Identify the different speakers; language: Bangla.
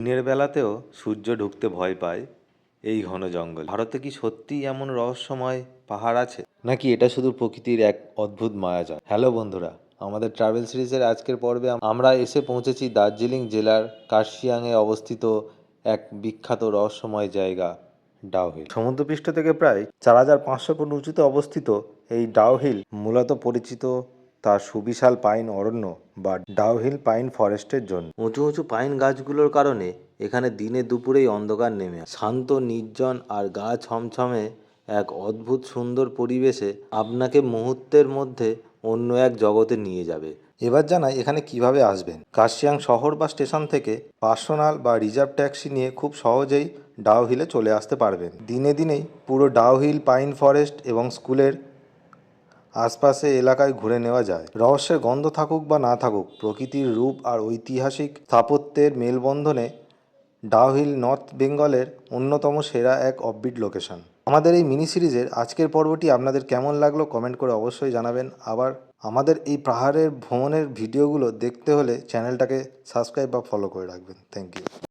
Speaker 1: দিনের বেলাতেও সূর্য ঢুকতে ভয় পায় এই ঘন জঙ্গল। ভারতে কি সত্যিই এমন রহস্যময় পাহাড় আছে, নাকি এটা শুধু প্রকৃতির এক অদ্ভুত মায়াজাল? হ্যালো বন্ধুরা, আমাদের ট্রাভেল সিরিজের আজকের পর্বে আমরা এসে পৌঁছেছি দার্জিলিং জেলার কার্শিয়াংয়ে অবস্থিত এক বিখ্যাত রহস্যময় জায়গা, ডাউহিল। সমুদ্রপৃষ্ঠ থেকে প্রায় 4,500 ফুট উঁচুতে অবস্থিত এই ডাউহিল মূলত পরিচিত তার সুবিশাল পাইন অরণ্য বা ডাউহিল পাইন ফরেস্টের জন্য। উঁচু উঁচু পাইন গাছগুলোর কারণে এখানে দিনে দুপুরেই অন্ধকার নেমে আসে। শান্ত, নির্জন আর গা ছমছমে এক অদ্ভুত সুন্দর পরিবেশে আপনাকে মুহূর্তের মধ্যে অন্য এক জগতে নিয়ে যাবে। এবার জানাই এখানে কিভাবে আসবেন। কার্শিয়াং শহর বা স্টেশন থেকে পার্সোনাল বা রিজার্ভ ট্যাক্সি নিয়ে খুব সহজেই ডাউহিলে চলে আসতে পারবেন। দিনে দিনেই পুরো ডাউহিল পাইন ফরেস্ট এবং স্কুলের আশপাশে এলাকায় ঘুরে নেওয়া যায়। রহস্যের গন্ধ থাকুক বা না থাকুক, প্রকৃতির রূপ আর ঐতিহাসিক স্থাপত্যের মেলবন্ধনে ডাউহিল নর্থ বেঙ্গলের অন্যতম সেরা এক অফবিট লোকেশন। আমাদের এই মিনি সিরিজের আজকের পর্বটি আপনাদের কেমন লাগলো কমেন্ট করে অবশ্যই জানাবেন। আবার আমাদের এই পাহাড়ের ভ্রমণের ভিডিওগুলো দেখতে হলে চ্যানেলটাকে সাবস্ক্রাইব বা ফলো করে রাখবেন। Thank you.